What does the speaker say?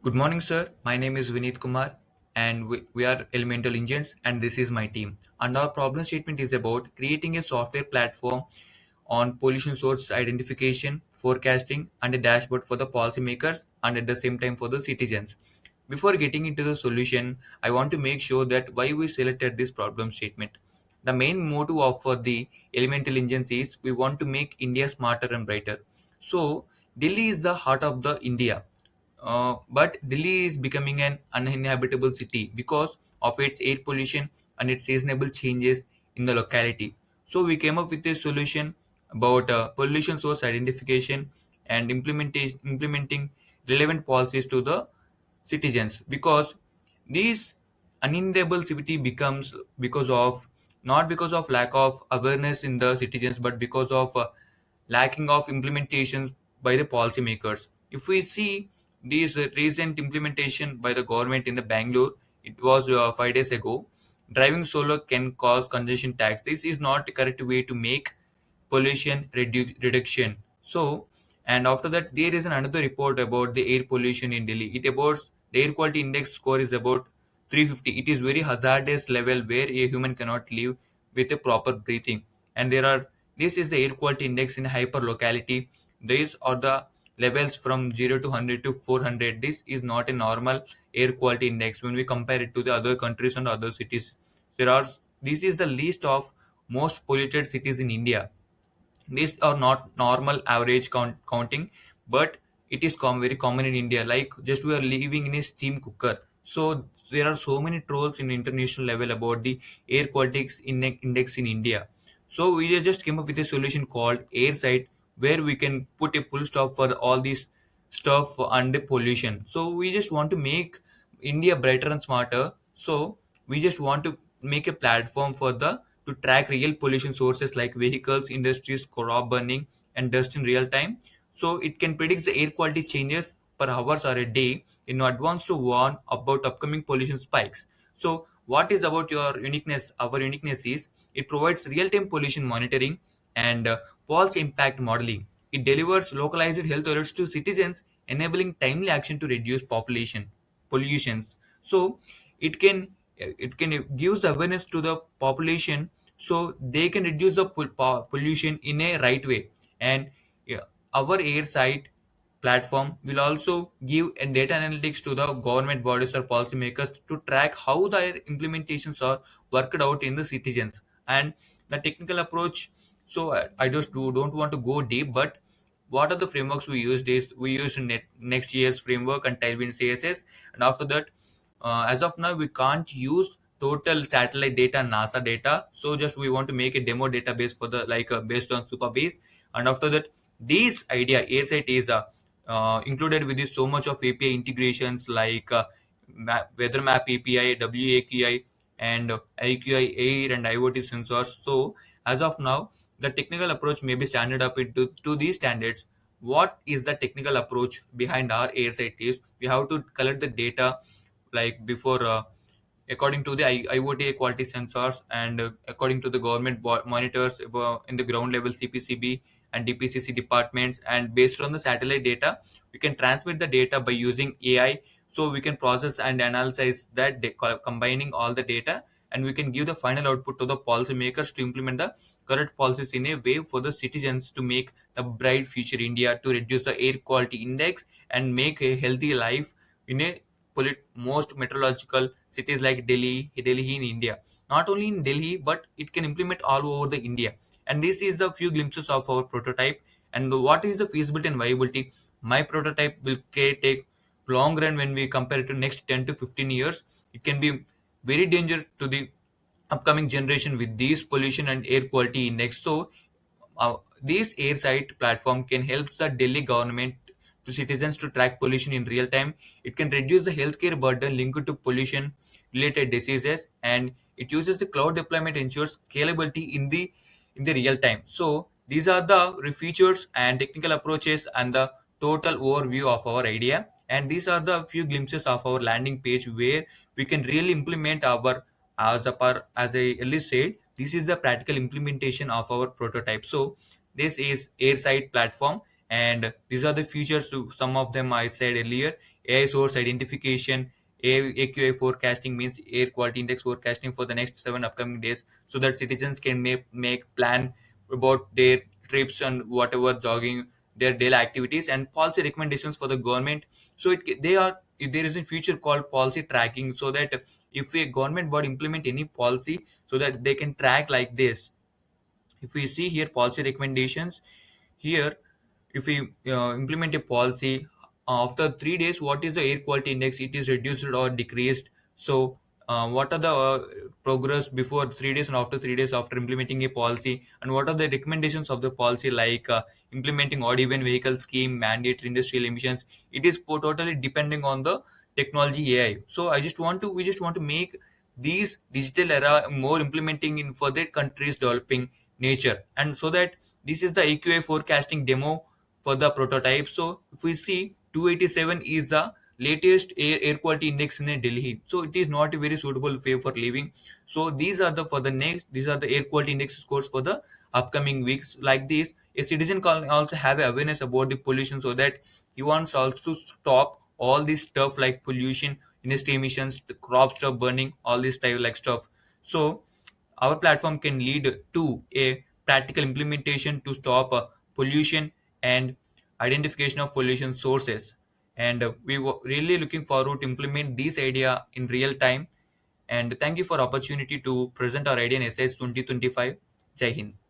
Good morning, sir. My name is Vineet Kumar, and we are Elemental Engines, and this is my team. And our problem statement is about creating a software platform on pollution source identification, forecasting, and a dashboard for the policymakers and at the same time for the citizens. Before getting into the solution, I want to make sure that why we selected this problem statement. The main motto of the Elemental Engines is we want to make India smarter and brighter. So Delhi is the heart of the India, but Delhi is becoming an uninhabitable city because of its air pollution and its seasonable changes in the locality. So we came up with a solution about pollution source identification and implementing relevant policies to the citizens, because these uninhabitable city becomes because of not because of lack of awareness in the citizens, but because of lacking of implementation by the policymakers. If we see these recent implementation by the government in the Bangalore, it was 5 days ago. Driving solo can cause congestion tax. This is not the correct way to make pollution reduction. So, and after that, there is another report about the air pollution in Delhi. It about the air quality index score is about 350. It is very hazardous level where a human cannot live with a proper breathing. And this is the air quality index in hyper locality. These are the levels from 0 to 100 to 400. This is not a normal air quality index when we compare it to the other countries and other cities. There are This is the list of most polluted cities in India. These are not normal average counting, but it is very common in India. Like just we are living in a steam cooker. So there are so many trolls in international level about the air quality index in India. So we just came up with a solution called AIRSIGHT, where we can put a full stop for all this stuff and the pollution. So we just want to make India brighter and smarter. So we just want to make a platform for the to track real pollution sources like vehicles, industries, crop burning, and dust in real time. So it can predict the air quality changes per hours or a day in advance to warn about upcoming pollution spikes. So what is about your uniqueness? Our uniqueness is it provides real-time pollution monitoring and pulse impact modeling. It delivers localized health alerts to citizens, enabling timely action to reduce population pollutions. So it can it can gives awareness to the population, so they can reduce the pollution in a right way. And yeah, our air site platform will also give a data analytics to the government bodies or policymakers to track how their implementations are worked out in the citizens. And the technical approach, so I just don't want to go deep, but what are the frameworks we used is we used next year's framework and tailwind css. And after that, as of now we can't use total satellite data and NASA data, so just we want to make a demo database for the based on Superbase. And after that, this idea AirSight is included with this so much of API integrations like weather map API, WAQI, and IQI, air and IoT sensors. So as of now, the technical approach may be standard up into to these standards. What is the technical approach behind our AirSight is we have to collect the data like before according to the IoT quality sensors, and according to the government monitors in the ground level CPCB and DPCC departments, and based on the satellite data we can transmit the data by using AI. So we can process and analyze that combining all the data, and we can give the final output to the policymakers to implement the correct policies in a way for the citizens to make the bright future India, to reduce the air quality index and make a healthy life in a most meteorological cities like Delhi in India. Not only in Delhi, but it can implement all over the India. And this is a few glimpses of our prototype. And what is the feasibility and viability? My prototype will take long run when we compare it to next 10 to 15 years. It can be very dangerous to the upcoming generation with these pollution and air quality index. So this AirSight platform can help the Delhi government to citizens to track pollution in real time. It can reduce the healthcare burden linked to pollution related diseases, and it uses the cloud deployment ensures scalability in the real time. So these are the features and technical approaches and the total overview of our idea. And these are the few glimpses of our landing page where we can really implement our as I earlier said, this is the practical implementation of our prototype. So this is AirSight platform, And these are the features. So some of them I said earlier: AI source identification, AQI forecasting means air quality index forecasting for the next 7 upcoming days, so that citizens can make plan about their trips and whatever jogging, their daily activities, and policy recommendations for the government. So they are, if there is a feature called policy tracking, so that if a government body implement any policy, so that they can track like this. If we see here policy recommendations, here if we implement a policy, after 3 days what is the air quality index, it is reduced or decreased. So what are the progress before 3 days and after 3 days after implementing a policy, and what are the recommendations of the policy, like implementing odd even vehicle scheme, mandate industrial emissions. It is totally depending on the technology AI. So we just want to make these digital era more implementing in further countries developing nature. And so that this is the AQI forecasting demo for the prototype. So if we see 287 is the latest air quality index in Delhi, so it is not a very suitable way for living. So these are the for the next these are the air quality index scores for the upcoming weeks. Like this, a citizen can also have awareness about the pollution, so that he wants also to stop all this stuff like pollution, industry emissions, the crop stuff burning, all this type like stuff. So our platform can lead to a practical implementation to stop pollution and identification of pollution sources. And we were really looking forward to implement this idea in real time. And thank you for opportunity to present our idea in SIH 2025. Jai Hind.